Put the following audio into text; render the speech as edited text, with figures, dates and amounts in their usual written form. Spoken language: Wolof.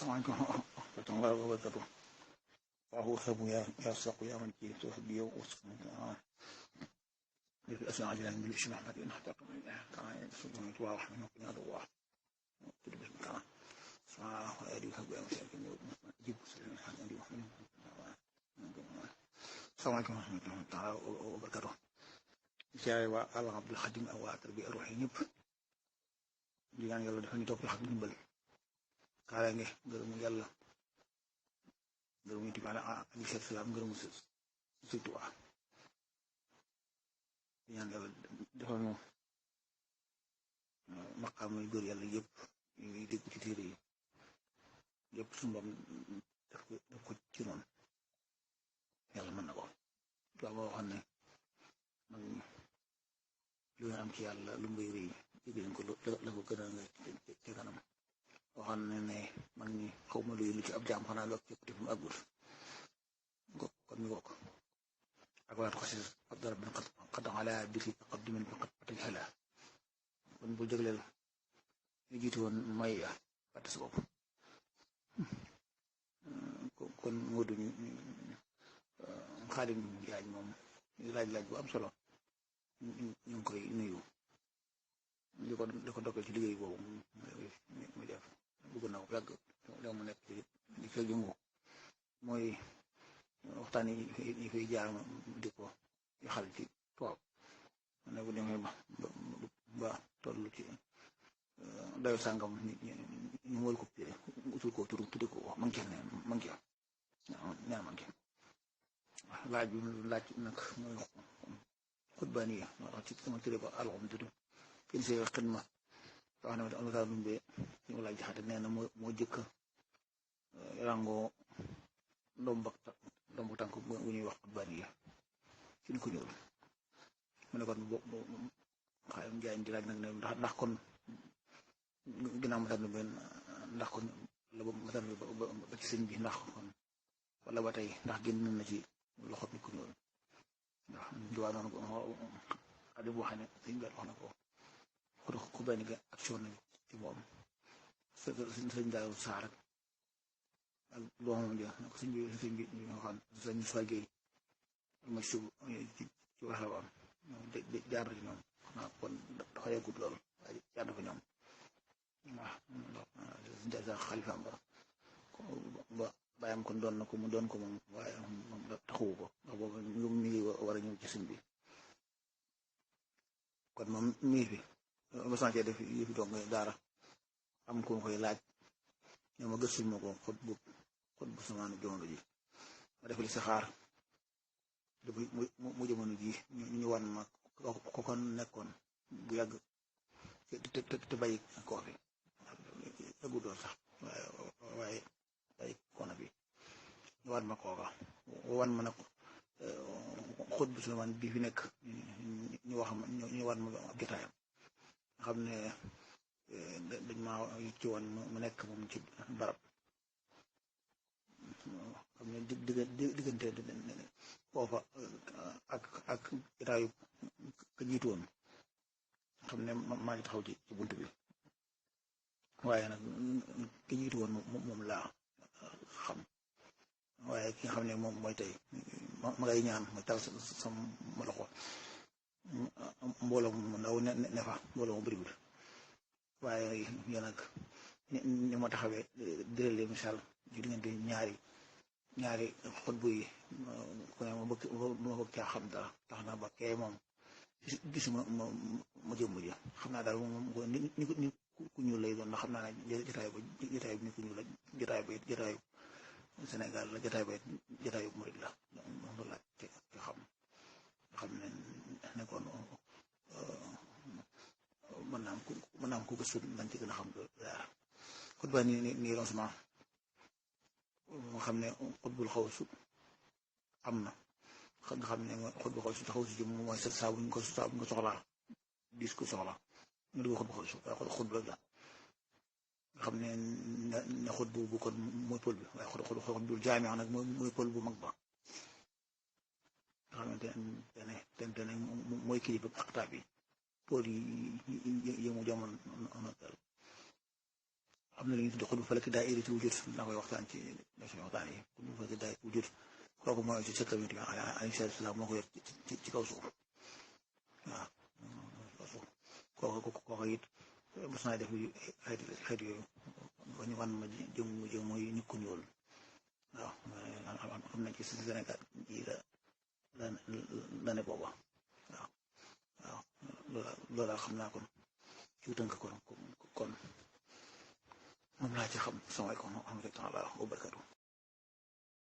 Assalamualaikum warahmatullahi wabarakatuh. Fahu sabu ya saqu ya man ki tuhdi wa usman في الأسماء عجلا بالاسم أحمد إن احتقم الله كان سبحانه وتعالى رحمه وقنا الله تلبس مكانه صلاة وآله وصحبه وسلم يجيب سلم الحمد لله السلام عليكم ورحمة الله تعالى وبركاته jaay waa Al Abdul Xadim ak waa tarbiya ruuxi ñëpp di ñaan yàlla dafa ñu topp xam ndimbal kaaraange ngërëmu yàlla ngërëmu ñu tibaale ali salaam ngërëmu surtout waa di ñaan yàlla defal ñu maqaam yu góor yàlla yëpp yi dégg ci téere yi yëpp suñu borom def ko ci noonu yàlla mën na ko waaw moo waxoon ne man lu ñu am ci yàlla lu mbay rëy yëg ko la ko gën a nga ci kanam waxoon ne ne man ñi xaw ma lu ci ab jaam xanaa loog cëpp te fu mu àggul kon ñu wokk ak waat ko si ab dara bin xad ala biki taqaddumin bi xat pataj xala kon bu jëgleel ñu jiitu woon may ya fàtte sa bopp kon Modou ñu Xaadim Jaañ moom laaj bu am solo ñu ngi koy nuyu di ko dokkal ci liggéey boobu muy def bëgg na ko yàgg léegi mu nekk ci di fekk yëngu mooy waxtaan yi fay jaar di ko yaxal ci tubaab ne bu demee ba toll ci dayo sàngam ñu wër ko utul ko tur tudde ko wax manqué neen manqué laaj bi laaj nag mooy xutbaaniya wax ci sama tëré ba alhamdulilah kenn see xidma wax ne am na lumbe ñu laaj jaxate nee na moo jëkk rangoo ndomb tànk bu ñuy wax xutbaaniya ci ni ko ñuul mu ne kon Xaadim Jaañ di laaj nag ne ndax kon ginnaaw matar lumbe ndax kon la ba matar lumbe ba ci sëñ bi ndax kon wala ba tey ndax génn na ci loxo nit ku ñuul ndax diwaan noonu ko Xaadim wax ne sëñ bi wax na ko xutbaani ga action nañ ci moom sëñ Daaru Saar ak doomam ja ne ko sëñ bi ñu waxoon sëñ Moussa Gueye ma sub ci wax la woon jaar na ci ñoom xanaa kon dafa yeggut loolu waaye jaar na fa ñoom waaw sa xalifaam ba bàyyam kon doon na ko mu doon ko moom waaye moom taxawu ko ndax boobu ñu ngi war a ñëw ci sëñ bi kon moom mii fi ma sancee def yëfi doog ngay daara am ko koy laaj ñoo ma gëstul ma ko xot bu samaanu jamono ji ma def li saxaar depuis mu jamono ji ñu wan ma ko kon nekkoon bu yàgg te bàyyi koo fi yàggu doon sax waaye bàyyi koona bi ñu wan ma kooka wan ma nag xot bu samaanu bii fi nekk ñu wan ma ab jotaayam nga xam ne dañ maa ci woon mu nekk moom ci barab xam ne diggante foofa ak jotaayu ka jiitu woon xam ne maa ngi taxaw ci bunt bi waaye nag ka jiitu woon moom laa xam waaye ki nga xam ne moom mooy tey ma ngay ñaan ma tal sama loxo mbooloo mu ndaw ne fa mbooloo mu bëriwul waaye yéen nag ni ma taxawee dërële misaal ci diggante ñaari xutbu yi ku ne ma bëgg caa xam dara tax na ba kee moom gisuma ma jëmm ji xam naa daal moom ni ku ñuul lay doon ndax xam naa ne jotaay bi ni ku ñuul la jotaayu Sénégal la jotaayu murid la moom la te xam ne nekkoon mën naa am ku gëstu dañ ci gën a xam dara xutba nii lancement moo xam ne xutbul xawsu am na nga xam ne xutbul xawsu te xawsu ji moom mooy saa buñ ko soxlaa dis ko soxla ñu dugg xutbul xawsu waaye xutbu rek la nga xam ne xutbu bu kon mooy pël bi waaye xutbul jaami nag mooy pël bu mag ba nga xamante ne mooy kilifa aqtaab yi pôle yi mu jamono am na lu ñuy tuddee xutbu falaki daa'irati wujud naa koy waxtaan ci suñu waxtaan yi xutbu falaki daa'irati wujud kooku mooy ci secteur bi alayhi salaam moo ko yor ci kaw suuf waaw kooku it mos naa def xeet yooyu ba ñu wan ma jëm mooy nit ku ñuul waaw am na ci Sénégal ji la ne booba waaw waaw loolu xam naa kon ci tënk kon moom laa ci xam. Asalaamaaleykum wa rahmatullaahi wa barakaatuh